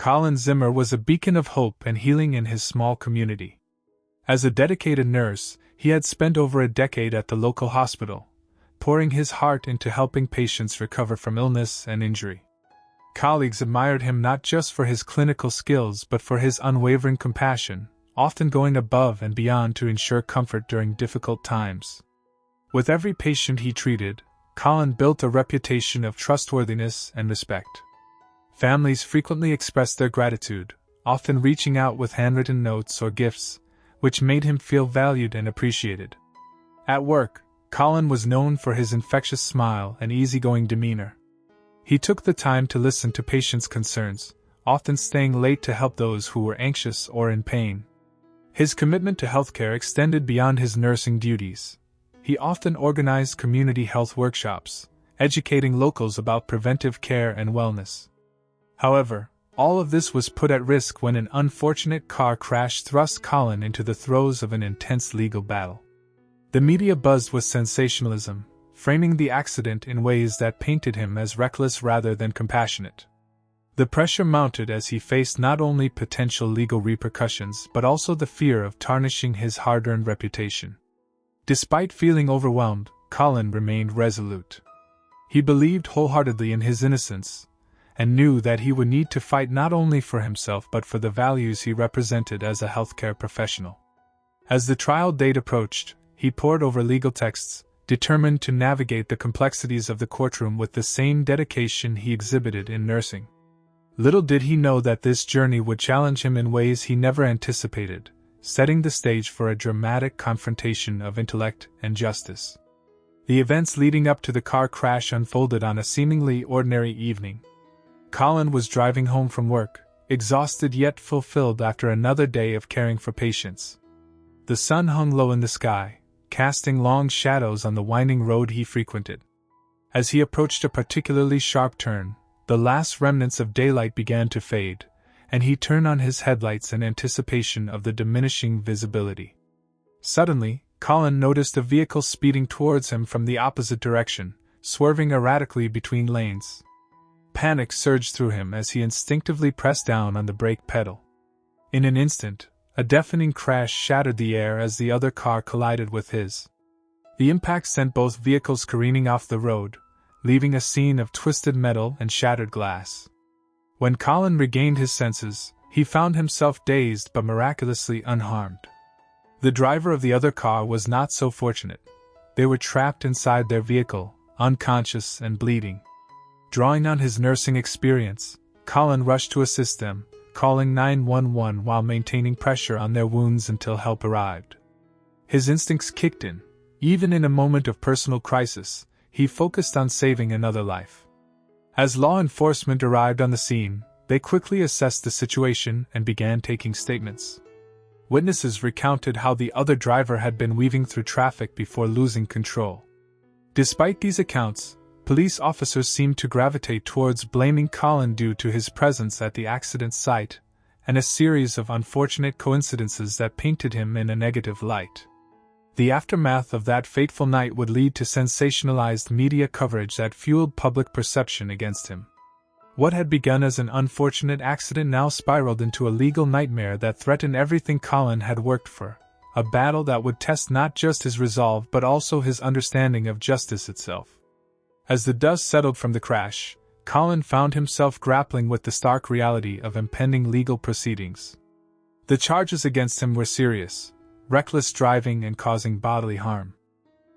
Collin Zimmer was a beacon of hope and healing in his small community. As a dedicated nurse, he had spent over a decade at the local hospital, pouring his heart into helping patients recover from illness and injury. Colleagues admired him not just for his clinical skills but for his unwavering compassion, often going above and beyond to ensure comfort during difficult times. With every patient he treated, Collin built a reputation of trustworthiness and respect. Families frequently expressed their gratitude, often reaching out with handwritten notes or gifts, which made him feel valued and appreciated. At work, Collin was known for his infectious smile and easygoing demeanor. He took the time to listen to patients' concerns, often staying late to help those who were anxious or in pain. His commitment to healthcare extended beyond his nursing duties. He often organized community health workshops, educating locals about preventive care and wellness. However, all of this was put at risk when an unfortunate car crash thrust Collin into the throes of an intense legal battle. The media buzzed with sensationalism, framing the accident in ways that painted him as reckless rather than compassionate. The pressure mounted as he faced not only potential legal repercussions but also the fear of tarnishing his hard-earned reputation. Despite feeling overwhelmed, Collin remained resolute. He believed wholeheartedly in his innocence, and knew that he would need to fight not only for himself but for the values he represented as a healthcare professional. As the trial date approached, he pored over legal texts, determined to navigate the complexities of the courtroom with the same dedication he exhibited in nursing. Little did he know that this journey would challenge him in ways he never anticipated, setting the stage for a dramatic confrontation of intellect and justice. The events leading up to the car crash unfolded on a seemingly ordinary evening. Collin was driving home from work, exhausted yet fulfilled after another day of caring for patients. The sun hung low in the sky, casting long shadows on the winding road he frequented. As he approached a particularly sharp turn, the last remnants of daylight began to fade, and he turned on his headlights in anticipation of the diminishing visibility. Suddenly, Collin noticed a vehicle speeding towards him from the opposite direction, swerving erratically between lanes. Panic surged through him as he instinctively pressed down on the brake pedal. In an instant, a deafening crash shattered the air as the other car collided with his. The impact sent both vehicles careening off the road, leaving a scene of twisted metal and shattered glass. When Collin regained his senses, he found himself dazed but miraculously unharmed. The driver of the other car was not so fortunate. They were trapped inside their vehicle, unconscious and bleeding. Drawing on his nursing experience, Collin rushed to assist them, calling 911 while maintaining pressure on their wounds until help arrived. His instincts kicked in. Even in a moment of personal crisis, he focused on saving another life. As law enforcement arrived on the scene, they quickly assessed the situation and began taking statements. Witnesses recounted how the other driver had been weaving through traffic before losing control. Despite these accounts, police officers seemed to gravitate towards blaming Collin due to his presence at the accident site, and a series of unfortunate coincidences that painted him in a negative light. The aftermath of that fateful night would lead to sensationalized media coverage that fueled public perception against him. What had begun as an unfortunate accident now spiraled into a legal nightmare that threatened everything Collin had worked for, a battle that would test not just his resolve but also his understanding of justice itself. As the dust settled from the crash, Collin found himself grappling with the stark reality of impending legal proceedings. The charges against him were serious: reckless driving and causing bodily harm.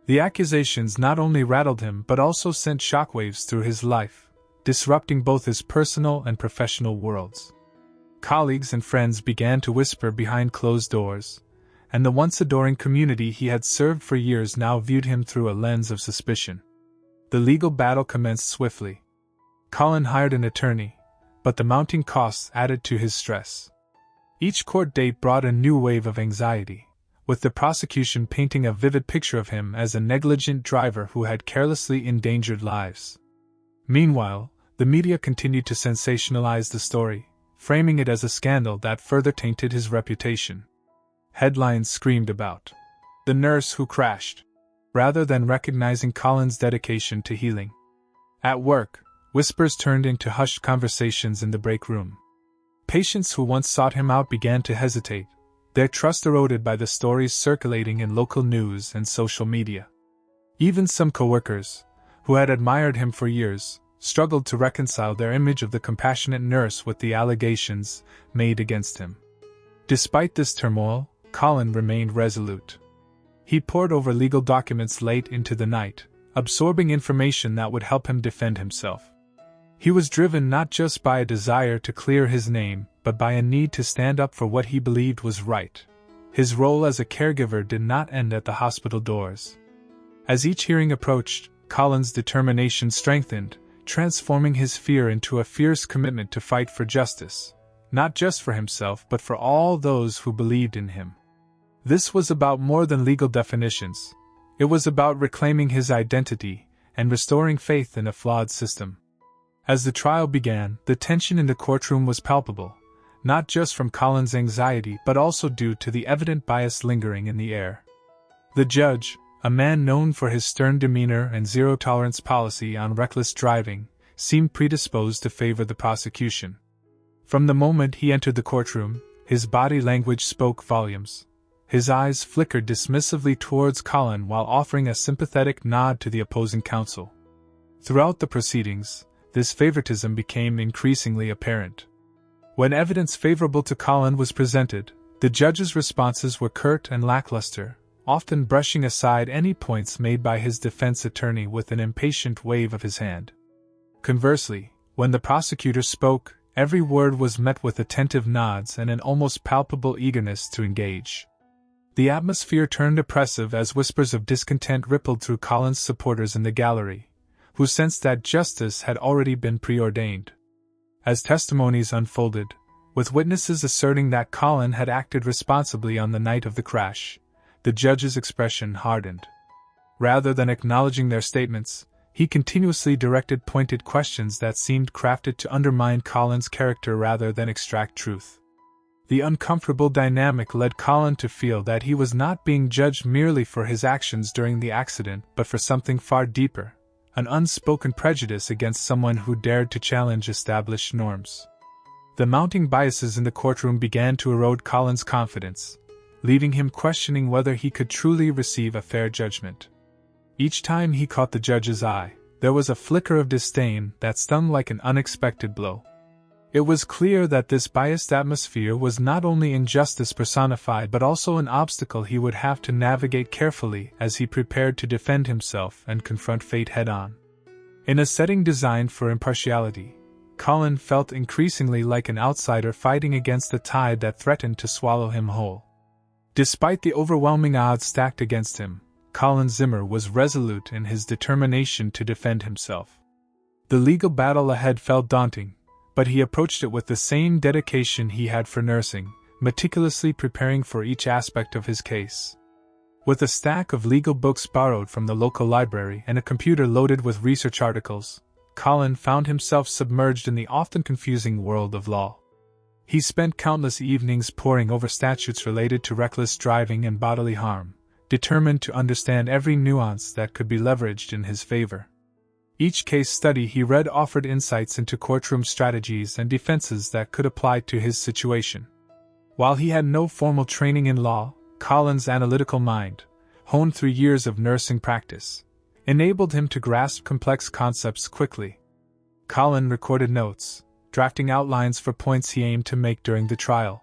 The accusations not only rattled him but also sent shockwaves through his life, disrupting both his personal and professional worlds. Colleagues and friends began to whisper behind closed doors, and the once adoring community he had served for years now viewed him through a lens of suspicion. The legal battle commenced swiftly. Collin hired an attorney, but the mounting costs added to his stress. Each court date brought a new wave of anxiety, with the prosecution painting a vivid picture of him as a negligent driver who had carelessly endangered lives. Meanwhile, the media continued to sensationalize the story, framing it as a scandal that further tainted his reputation. Headlines screamed about the nurse who crashed, rather than recognizing Collin's dedication to healing. At work, whispers turned into hushed conversations in the break room. Patients who once sought him out began to hesitate, their trust eroded by the stories circulating in local news and social media. Even some coworkers, who had admired him for years, struggled to reconcile their image of the compassionate nurse with the allegations made against him. Despite this turmoil, Collin remained resolute. He pored over legal documents late into the night, absorbing information that would help him defend himself. He was driven not just by a desire to clear his name, but by a need to stand up for what he believed was right. His role as a caregiver did not end at the hospital doors. As each hearing approached, Collin's determination strengthened, transforming his fear into a fierce commitment to fight for justice, not just for himself but for all those who believed in him. This was about more than legal definitions. It was about reclaiming his identity and restoring faith in a flawed system. As the trial began, the tension in the courtroom was palpable, not just from Collin's anxiety but also due to the evident bias lingering in the air. The judge, a man known for his stern demeanor and zero-tolerance policy on reckless driving, seemed predisposed to favor the prosecution. From the moment he entered the courtroom, his body language spoke volumes. His eyes flickered dismissively towards Collin while offering a sympathetic nod to the opposing counsel. Throughout the proceedings, this favoritism became increasingly apparent. When evidence favorable to Collin was presented, the judge's responses were curt and lackluster, often brushing aside any points made by his defense attorney with an impatient wave of his hand. Conversely, when the prosecutor spoke, every word was met with attentive nods and an almost palpable eagerness to engage. The atmosphere turned oppressive as whispers of discontent rippled through Collin's supporters in the gallery, who sensed that justice had already been preordained. As testimonies unfolded, with witnesses asserting that Collin had acted responsibly on the night of the crash, the judge's expression hardened. Rather than acknowledging their statements, he continuously directed pointed questions that seemed crafted to undermine Collin's character rather than extract truth. The uncomfortable dynamic led Collin to feel that he was not being judged merely for his actions during the accident but for something far deeper, an unspoken prejudice against someone who dared to challenge established norms. The mounting biases in the courtroom began to erode Collin's confidence, leaving him questioning whether he could truly receive a fair judgment. Each time he caught the judge's eye, there was a flicker of disdain that stung like an unexpected blow. It was clear that this biased atmosphere was not only injustice personified but also an obstacle he would have to navigate carefully as he prepared to defend himself and confront fate head-on. In a setting designed for impartiality, Collin felt increasingly like an outsider fighting against the tide that threatened to swallow him whole. Despite the overwhelming odds stacked against him, Collin Zimmer was resolute in his determination to defend himself. The legal battle ahead felt daunting, but he approached it with the same dedication he had for nursing, meticulously preparing for each aspect of his case. With a stack of legal books borrowed from the local library and a computer loaded with research articles, Collin found himself submerged in the often confusing world of law. He spent countless evenings poring over statutes related to reckless driving and bodily harm, determined to understand every nuance that could be leveraged in his favor. Each case study he read offered insights into courtroom strategies and defenses that could apply to his situation. While he had no formal training in law, Collin's analytical mind, honed through years of nursing practice, enabled him to grasp complex concepts quickly. Collin recorded notes, drafting outlines for points he aimed to make during the trial.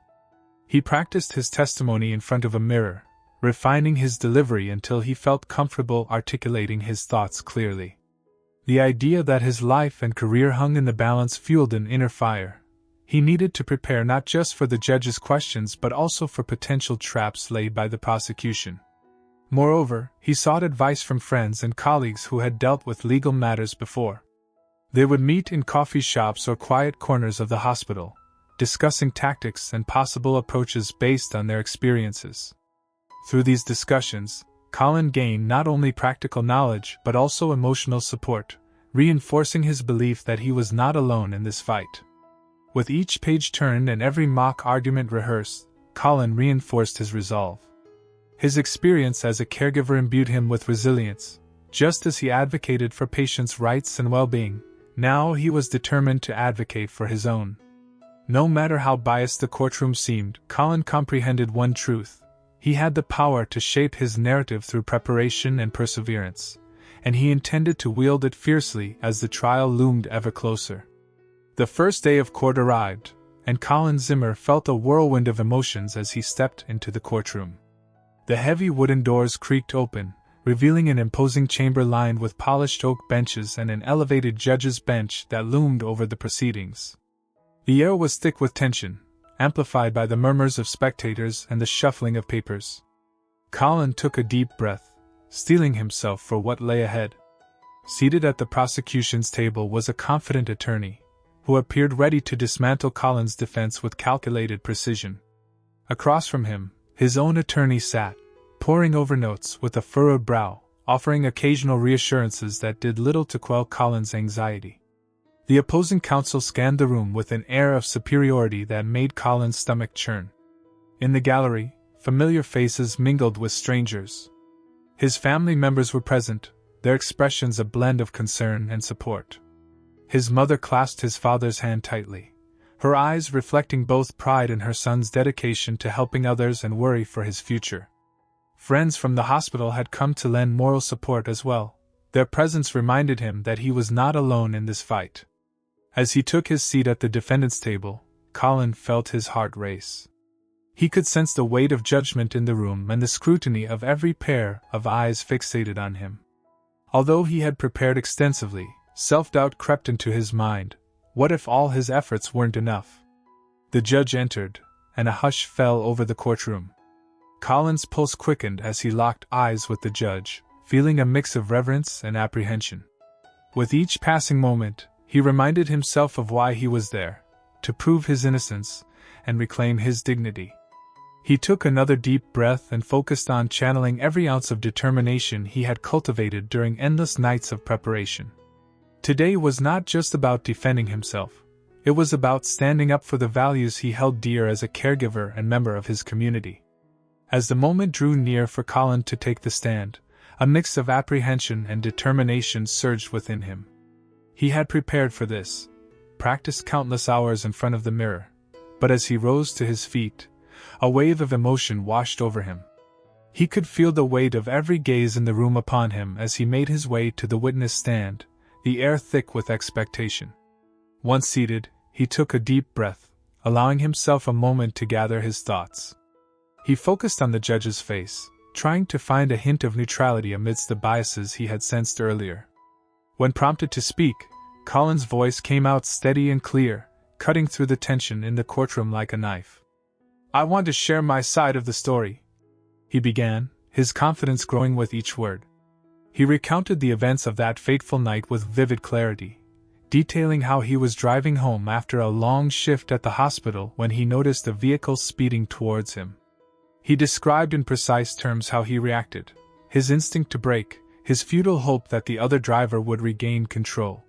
He practiced his testimony in front of a mirror, refining his delivery until he felt comfortable articulating his thoughts clearly. The idea that his life and career hung in the balance fueled an inner fire. He needed to prepare not just for the judge's questions but also for potential traps laid by the prosecution. Moreover, he sought advice from friends and colleagues who had dealt with legal matters before. They would meet in coffee shops or quiet corners of the hospital, discussing tactics and possible approaches based on their experiences. Through these discussions, Collin gained not only practical knowledge but also emotional support, reinforcing his belief that he was not alone in this fight. With each page turned and every mock argument rehearsed, Collin reinforced his resolve. His experience as a caregiver imbued him with resilience. Just as he advocated for patients' rights and well-being, now he was determined to advocate for his own. No matter how biased the courtroom seemed, Collin comprehended one truth. He had the power to shape his narrative through preparation and perseverance, and he intended to wield it fiercely as the trial loomed ever closer. The first day of court arrived, and Collin Zimmer felt a whirlwind of emotions as he stepped into the courtroom. The heavy wooden doors creaked open, revealing an imposing chamber lined with polished oak benches and an elevated judge's bench that loomed over the proceedings. The air was thick with tension, amplified by the murmurs of spectators and the shuffling of papers. Collin took a deep breath, steeling himself for what lay ahead. Seated at the prosecution's table was a confident attorney, who appeared ready to dismantle Collin's defense with calculated precision. Across from him, his own attorney sat, poring over notes with a furrowed brow, offering occasional reassurances that did little to quell Collin's anxiety. The opposing counsel scanned the room with an air of superiority that made Collin's stomach churn. In the gallery, familiar faces mingled with strangers. His family members were present, their expressions a blend of concern and support. His mother clasped his father's hand tightly, her eyes reflecting both pride in her son's dedication to helping others and worry for his future. Friends from the hospital had come to lend moral support as well. Their presence reminded him that he was not alone in this fight. As he took his seat at the defendant's table, Collin felt his heart race. He could sense the weight of judgment in the room and the scrutiny of every pair of eyes fixated on him. Although he had prepared extensively, self-doubt crept into his mind. What if all his efforts weren't enough? The judge entered, and a hush fell over the courtroom. Collin's pulse quickened as he locked eyes with the judge, feeling a mix of reverence and apprehension. With each passing moment, he reminded himself of why he was there, to prove his innocence and reclaim his dignity. He took another deep breath and focused on channeling every ounce of determination he had cultivated during endless nights of preparation. Today was not just about defending himself. It was about standing up for the values he held dear as a caregiver and member of his community. As the moment drew near for Collin to take the stand, a mix of apprehension and determination surged within him. He had prepared for this, practiced countless hours in front of the mirror, but as he rose to his feet, a wave of emotion washed over him. He could feel the weight of every gaze in the room upon him as he made his way to the witness stand, the air thick with expectation. Once seated, he took a deep breath, allowing himself a moment to gather his thoughts. He focused on the judge's face, trying to find a hint of neutrality amidst the biases he had sensed earlier. When prompted to speak, Collin's voice came out steady and clear, cutting through the tension in the courtroom like a knife. "I want to share my side of the story," he began, his confidence growing with each word. He recounted the events of that fateful night with vivid clarity, detailing how he was driving home after a long shift at the hospital when he noticed a vehicle speeding towards him. He described in precise terms how he reacted, his instinct to brake, his futile hope that the other driver would regain control.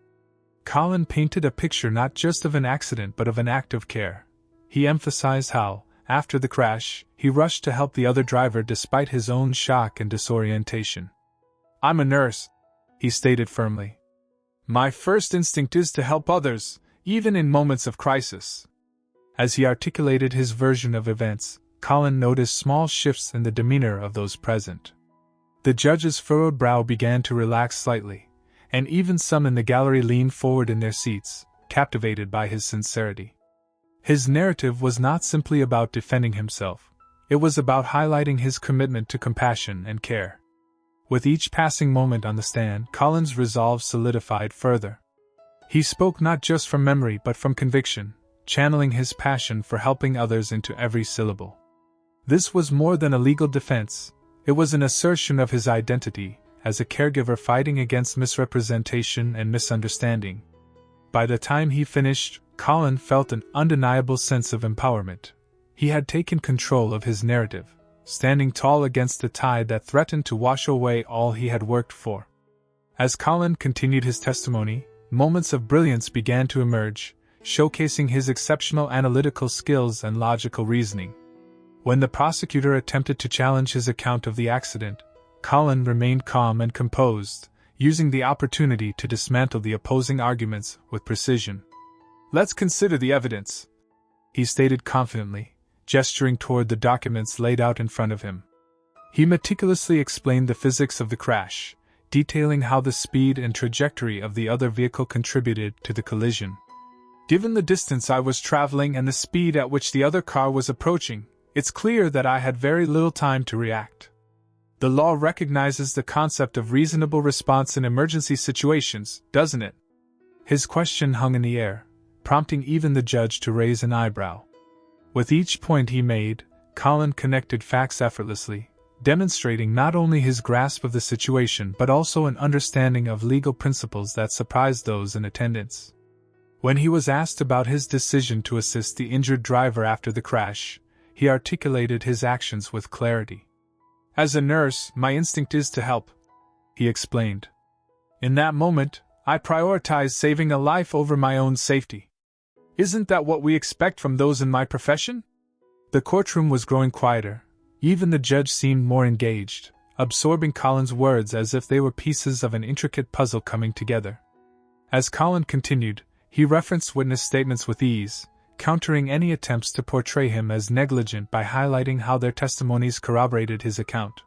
Collin painted a picture not just of an accident but of an act of care. He emphasized how, after the crash, he rushed to help the other driver despite his own shock and disorientation. "I'm a nurse," he stated firmly. "My first instinct is to help others, even in moments of crisis." As he articulated his version of events, Collin noticed small shifts in the demeanor of those present. The judge's furrowed brow began to relax slightly, and even some in the gallery leaned forward in their seats, captivated by his sincerity. His narrative was not simply about defending himself, it was about highlighting his commitment to compassion and care. With each passing moment on the stand, Collin's resolve solidified further. He spoke not just from memory but from conviction, channeling his passion for helping others into every syllable. This was more than a legal defense, it was an assertion of his identity as a caregiver fighting against misrepresentation and misunderstanding. By the time he finished, Collin felt an undeniable sense of empowerment. He had taken control of his narrative, standing tall against the tide that threatened to wash away all he had worked for. As Collin continued his testimony, moments of brilliance began to emerge, showcasing his exceptional analytical skills and logical reasoning. When the prosecutor attempted to challenge his account of the accident, Collin remained calm and composed, using the opportunity to dismantle the opposing arguments with precision. "Let's consider the evidence," he stated confidently, gesturing toward the documents laid out in front of him. He meticulously explained the physics of the crash, detailing how the speed and trajectory of the other vehicle contributed to the collision. Given the distance I was traveling and the speed at which the other car was approaching, it's clear that I had very little time to react. The law recognizes the concept of reasonable response in emergency situations, doesn't it? His question hung in the air, prompting even the judge to raise an eyebrow. With each point he made, Collin connected facts effortlessly, demonstrating not only his grasp of the situation but also an understanding of legal principles that surprised those in attendance. When he was asked about his decision to assist the injured driver after the crash, he articulated his actions with clarity. "As a nurse, my instinct is to help," he explained. "In that moment, I prioritized saving a life over my own safety. Isn't that what we expect from those in my profession?" The courtroom was growing quieter. Even the judge seemed more engaged, absorbing Collin's words as if they were pieces of an intricate puzzle coming together. As Collin continued, he referenced witness statements with ease, countering any attempts to portray him as negligent by highlighting how their testimonies corroborated his account.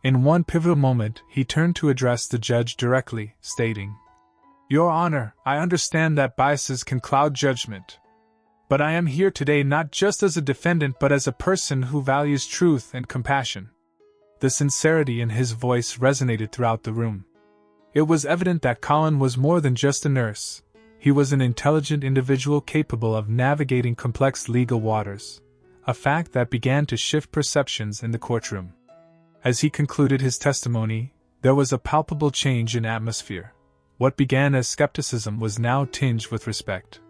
In one pivotal moment, he turned to address the judge directly, stating, "Your Honor, I understand that biases can cloud judgment. But I am here today not just as a defendant but as a person who values truth and compassion." The sincerity in his voice resonated throughout the room. It was evident that Collin was more than just a nurse. He was an intelligent individual capable of navigating complex legal waters, a fact that began to shift perceptions in the courtroom. As he concluded his testimony, there was a palpable change in atmosphere. What began as skepticism was now tinged with respect.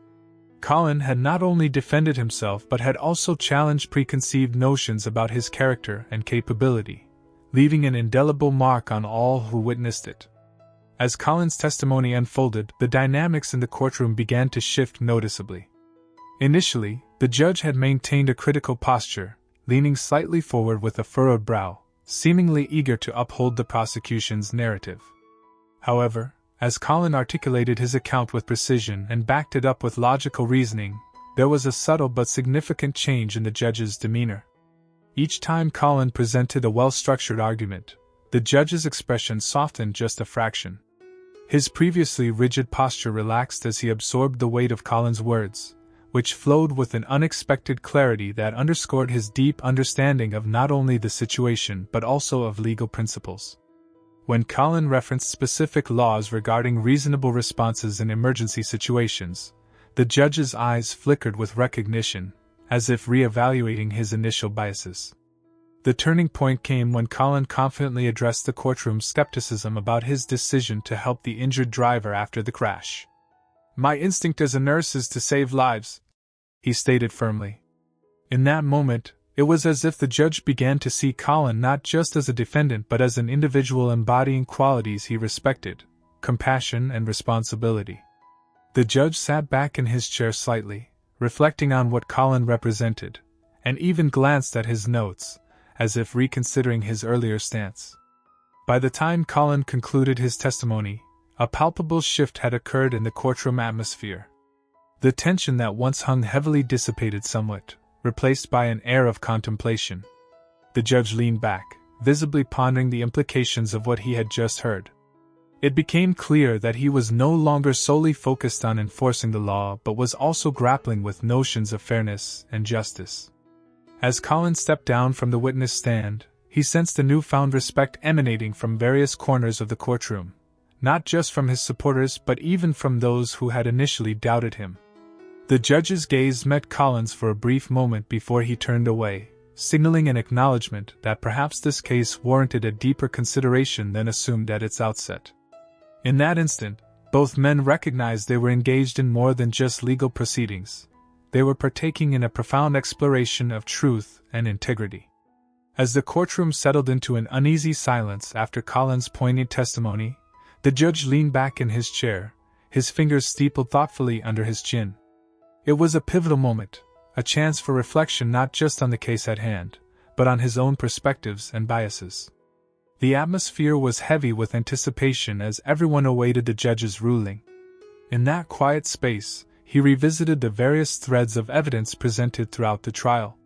Collin had not only defended himself but had also challenged preconceived notions about his character and capability, leaving an indelible mark on all who witnessed it. As Collin's testimony unfolded, the dynamics in the courtroom began to shift noticeably. Initially, the judge had maintained a critical posture, leaning slightly forward with a furrowed brow, seemingly eager to uphold the prosecution's narrative. However, as Collin articulated his account with precision and backed it up with logical reasoning, there was a subtle but significant change in the judge's demeanor. Each time Collin presented a well-structured argument, the judge's expression softened just a fraction. His previously rigid posture relaxed as he absorbed the weight of Collin's words, which flowed with an unexpected clarity that underscored his deep understanding of not only the situation but also of legal principles. When Collin referenced specific laws regarding reasonable responses in emergency situations, the judge's eyes flickered with recognition, as if re-evaluating his initial biases. The turning point came when Collin confidently addressed the courtroom's skepticism about his decision to help the injured driver after the crash. "My instinct as a nurse is to save lives," he stated firmly. In that moment, it was as if the judge began to see Collin not just as a defendant but as an individual embodying qualities he respected: compassion and responsibility. The judge sat back in his chair slightly, reflecting on what Collin represented, and even glanced at his notes, as if reconsidering his earlier stance. By the time Collin concluded his testimony, a palpable shift had occurred in the courtroom atmosphere. The tension that once hung heavily dissipated somewhat, replaced by an air of contemplation. The judge leaned back, visibly pondering the implications of what he had just heard. It became clear that he was no longer solely focused on enforcing the law but was also grappling with notions of fairness and justice. As Collin stepped down from the witness stand, he sensed a newfound respect emanating from various corners of the courtroom, not just from his supporters but even from those who had initially doubted him. The judge's gaze met Collin's for a brief moment before he turned away, signaling an acknowledgement that perhaps this case warranted a deeper consideration than assumed at its outset. In that instant, both men recognized they were engaged in more than just legal proceedings. They were partaking in a profound exploration of truth and integrity. As the courtroom settled into an uneasy silence after Collin's poignant testimony, the judge leaned back in his chair, his fingers steepled thoughtfully under his chin. It was a pivotal moment, a chance for reflection not just on the case at hand, but on his own perspectives and biases. The atmosphere was heavy with anticipation as everyone awaited the judge's ruling. In that quiet space, he revisited the various threads of evidence presented throughout the trial.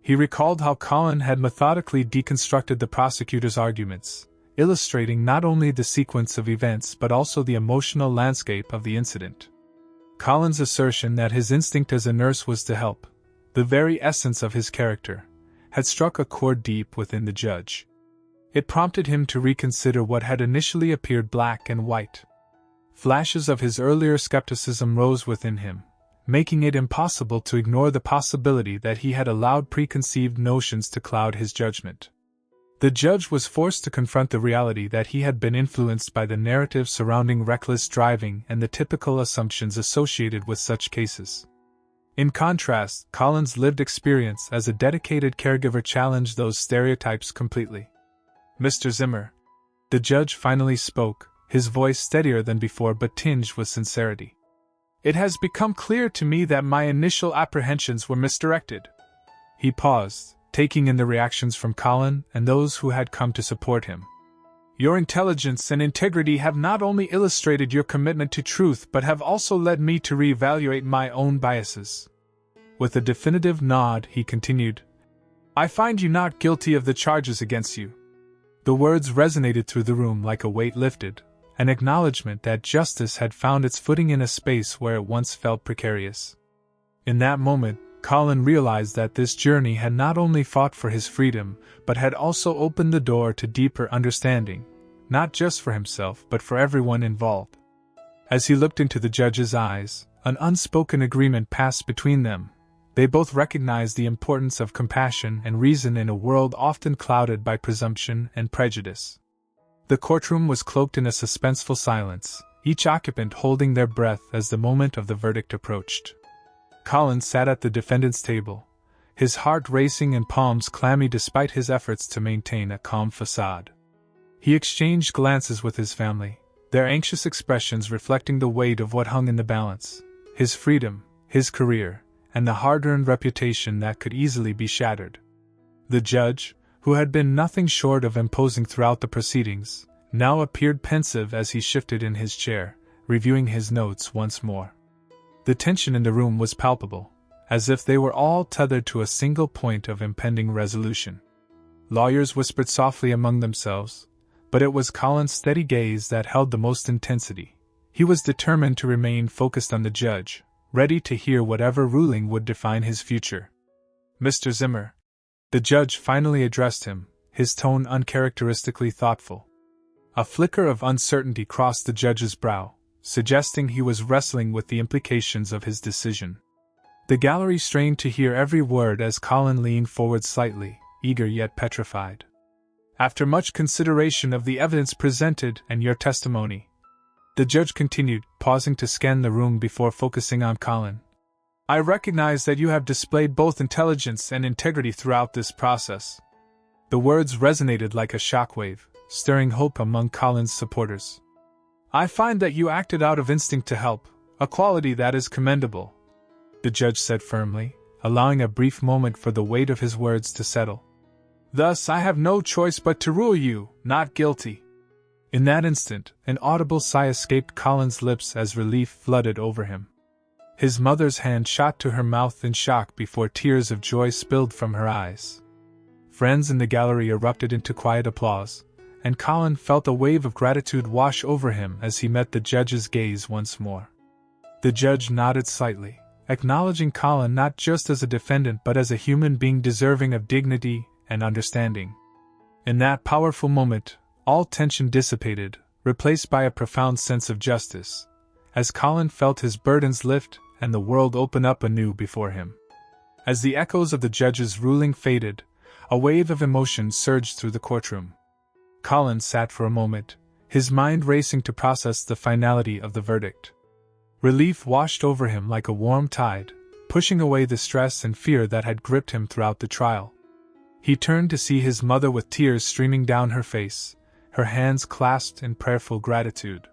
He recalled how Collin had methodically deconstructed the prosecutor's arguments, illustrating not only the sequence of events but also the emotional landscape of the incident. Collin's assertion that his instinct as a nurse was to help, the very essence of his character, had struck a chord deep within the judge. It prompted him to reconsider what had initially appeared black and white. Flashes of his earlier skepticism rose within him, making it impossible to ignore the possibility that he had allowed preconceived notions to cloud his judgment. The judge was forced to confront the reality that he had been influenced by the narrative surrounding reckless driving and the typical assumptions associated with such cases. In contrast, Collin's lived experience as a dedicated caregiver challenged those stereotypes completely. "Mr. Zimmer," the judge finally spoke, his voice steadier than before but tinged with sincerity. "It has become clear to me that my initial apprehensions were misdirected." He paused, taking in the reactions from Collin and those who had come to support him. "Your intelligence and integrity have not only illustrated your commitment to truth but have also led me to reevaluate my own biases." With a definitive nod, he continued, "I find you not guilty of the charges against you." The words resonated through the room like a weight lifted, an acknowledgement that justice had found its footing in a space where it once felt precarious. In that moment, Collin realized that this journey had not only fought for his freedom, but had also opened the door to deeper understanding, not just for himself but for everyone involved. As he looked into the judge's eyes, an unspoken agreement passed between them. They both recognized the importance of compassion and reason in a world often clouded by presumption and prejudice. The courtroom was cloaked in a suspenseful silence, each occupant holding their breath as the moment of the verdict approached. Collin sat at the defendant's table, his heart racing and palms clammy despite his efforts to maintain a calm facade. He exchanged glances with his family, their anxious expressions reflecting the weight of what hung in the balance: his freedom, his career, and the hard-earned reputation that could easily be shattered. The judge, who had been nothing short of imposing throughout the proceedings, now appeared pensive as he shifted in his chair, reviewing his notes once more. The tension in the room was palpable, as if they were all tethered to a single point of impending resolution. Lawyers whispered softly among themselves, but it was Collin's steady gaze that held the most intensity. He was determined to remain focused on the judge, ready to hear whatever ruling would define his future. "Mr. Zimmer," the judge finally addressed him, his tone uncharacteristically thoughtful. A flicker of uncertainty crossed the judge's brow, suggesting he was wrestling with the implications of his decision. The gallery strained to hear every word as Collin leaned forward slightly, eager yet petrified. "After much consideration of the evidence presented and your testimony," the judge continued, pausing to scan the room before focusing on Collin, "I recognize that you have displayed both intelligence and integrity throughout this process." The words resonated like a shockwave, stirring hope among Collin's supporters. "I find that you acted out of instinct to help, a quality that is commendable," the judge said firmly, allowing a brief moment for the weight of his words to settle. "Thus I have no choice but to rule you not guilty." In that instant, an audible sigh escaped Collin's lips as relief flooded over him. His mother's hand shot to her mouth in shock before tears of joy spilled from her eyes. Friends in the gallery erupted into quiet applause, and Collin felt a wave of gratitude wash over him as he met the judge's gaze once more. The judge nodded slightly, acknowledging Collin not just as a defendant but as a human being deserving of dignity and understanding. In that powerful moment, all tension dissipated, replaced by a profound sense of justice, as Collin felt his burdens lift and the world open up anew before him. As the echoes of the judge's ruling faded, a wave of emotion surged through the courtroom. Collin sat for a moment, his mind racing to process the finality of the verdict. Relief washed over him like a warm tide, pushing away the stress and fear that had gripped him throughout the trial. He turned to see his mother with tears streaming down her face, her hands clasped in prayerful gratitude.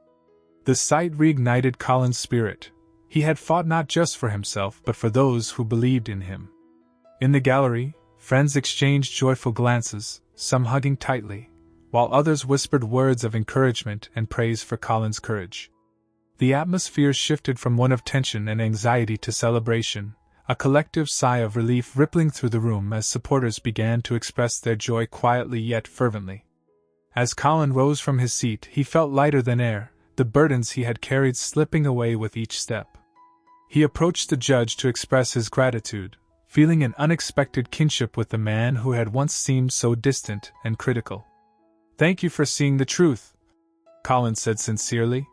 The sight reignited Collin's spirit. He had fought not just for himself but for those who believed in him. In the gallery, friends exchanged joyful glances, some hugging tightly, while others whispered words of encouragement and praise for Collin's courage. The atmosphere shifted from one of tension and anxiety to celebration, a collective sigh of relief rippling through the room as supporters began to express their joy quietly yet fervently. As Collin rose from his seat, he felt lighter than air, the burdens he had carried slipping away with each step. He approached the judge to express his gratitude, feeling an unexpected kinship with the man who had once seemed so distant and critical. "Thank you for seeing the truth," Collin said sincerely.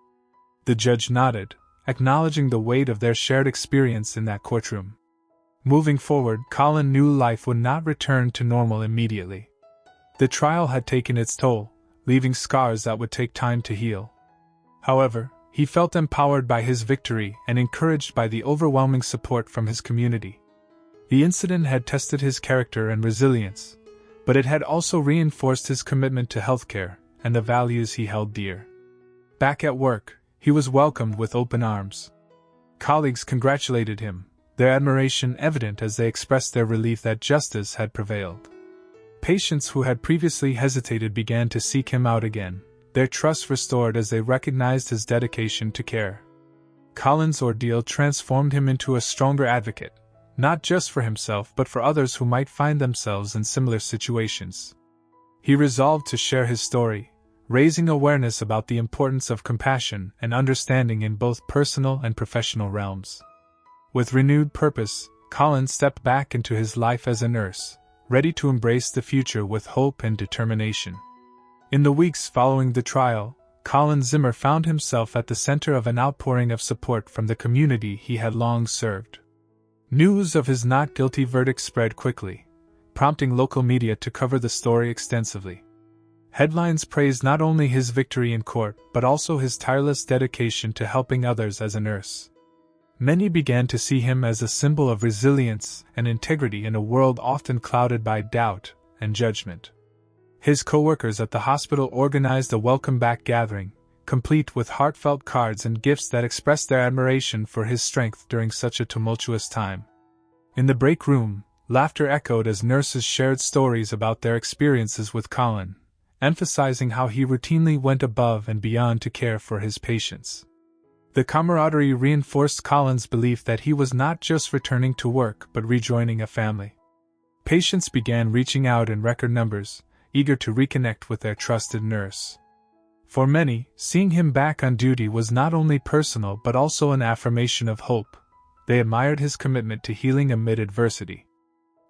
The judge nodded, acknowledging the weight of their shared experience in that courtroom. Moving forward, Collin knew life would not return to normal immediately. The trial had taken its toll, leaving scars that would take time to heal. However, he felt empowered by his victory and encouraged by the overwhelming support from his community. The incident had tested his character and resilience, but it had also reinforced his commitment to healthcare and the values he held dear. Back at work, he was welcomed with open arms. Colleagues congratulated him, their admiration evident as they expressed their relief that justice had prevailed. Patients who had previously hesitated began to seek him out again, their trust restored as they recognized his dedication to care. Collin's ordeal transformed him into a stronger advocate, not just for himself but for others who might find themselves in similar situations. He resolved to share his story, raising awareness about the importance of compassion and understanding in both personal and professional realms. With renewed purpose, Collin stepped back into his life as a nurse, ready to embrace the future with hope and determination. In the weeks following the trial, Collin Zimmer found himself at the center of an outpouring of support from the community he had long served. News of his not guilty verdict spread quickly, prompting local media to cover the story extensively. Headlines praised not only his victory in court but also his tireless dedication to helping others as a nurse. Many began to see him as a symbol of resilience and integrity in a world often clouded by doubt and judgment. His co-workers at the hospital organized a welcome-back gathering, complete with heartfelt cards and gifts that expressed their admiration for his strength during such a tumultuous time. In the break room, laughter echoed as nurses shared stories about their experiences with Collin, emphasizing how he routinely went above and beyond to care for his patients. The camaraderie reinforced Collin's belief that he was not just returning to work but rejoining a family. Patients began reaching out in record numbers, eager to reconnect with their trusted nurse. For many, seeing him back on duty was not only personal but also an affirmation of hope. They admired his commitment to healing amid adversity.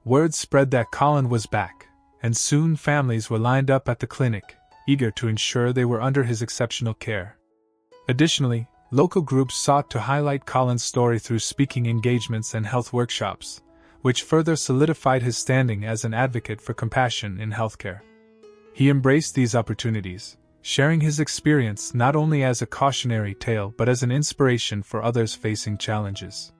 Word spread that Collin was back, and soon families were lined up at the clinic, eager to ensure they were under his exceptional care. Additionally, local groups sought to highlight Collin's story through speaking engagements and health workshops, which further solidified his standing as an advocate for compassion in healthcare. He embraced these opportunities, sharing his experience not only as a cautionary tale but as an inspiration for others facing challenges.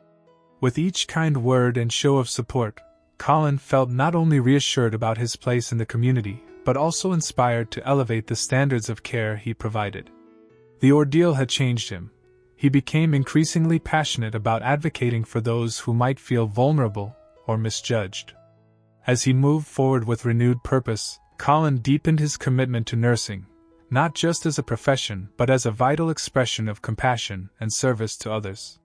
With each kind word and show of support, Collin felt not only reassured about his place in the community, but also inspired to elevate the standards of care he provided. The ordeal had changed him. He became increasingly passionate about advocating for those who might feel vulnerable or misjudged. As he moved forward with renewed purpose, Collin deepened his commitment to nursing, not just as a profession but as a vital expression of compassion and service to others.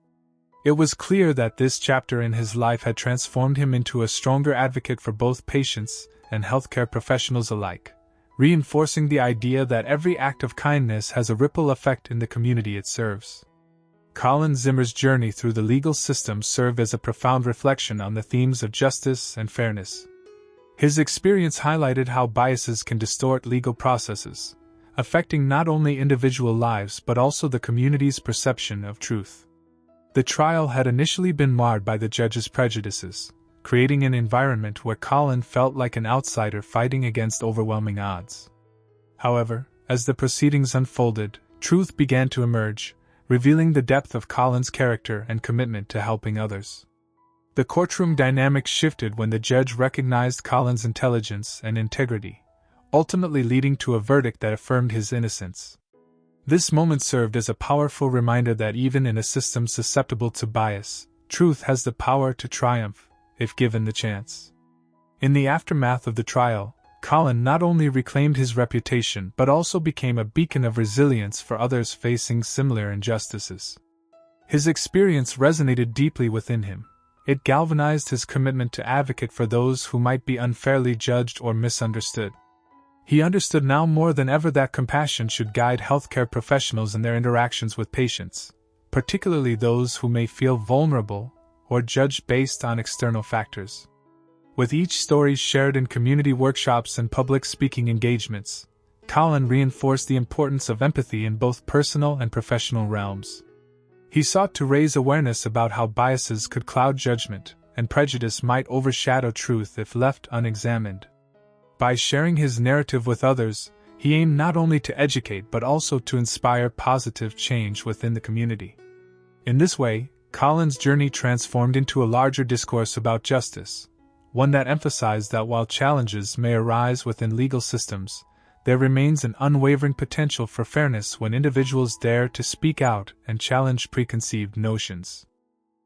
It was clear that this chapter in his life had transformed him into a stronger advocate for both patients and healthcare professionals alike, reinforcing the idea that every act of kindness has a ripple effect in the community it serves. Collin Zimmer's journey through the legal system served as a profound reflection on the themes of justice and fairness. His experience highlighted how biases can distort legal processes, affecting not only individual lives but also the community's perception of truth. The trial had initially been marred by the judge's prejudices, creating an environment where Collin felt like an outsider fighting against overwhelming odds. However, as the proceedings unfolded, truth began to emerge, revealing the depth of Collin's character and commitment to helping others. The courtroom dynamic shifted when the judge recognized Collin's intelligence and integrity, ultimately leading to a verdict that affirmed his innocence. This moment served as a powerful reminder that even in a system susceptible to bias, truth has the power to triumph, if given the chance. In the aftermath of the trial, Collin not only reclaimed his reputation but also became a beacon of resilience for others facing similar injustices. His experience resonated deeply within him. It galvanized his commitment to advocate for those who might be unfairly judged or misunderstood. He understood now more than ever that compassion should guide healthcare professionals in their interactions with patients, particularly those who may feel vulnerable or judged based on external factors. With each story shared in community workshops and public speaking engagements, Collin reinforced the importance of empathy in both personal and professional realms. He sought to raise awareness about how biases could cloud judgment, and prejudice might overshadow truth if left unexamined. By sharing his narrative with others, he aimed not only to educate but also to inspire positive change within the community. In this way, Collin's journey transformed into a larger discourse about justice, one that emphasized that while challenges may arise within legal systems, there remains an unwavering potential for fairness when individuals dare to speak out and challenge preconceived notions.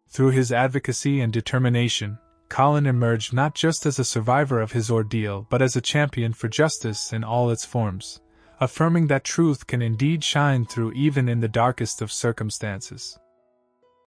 Through his advocacy and determination, Collin emerged not just as a survivor of his ordeal but as a champion for justice in all its forms, affirming that truth can indeed shine through even in the darkest of circumstances.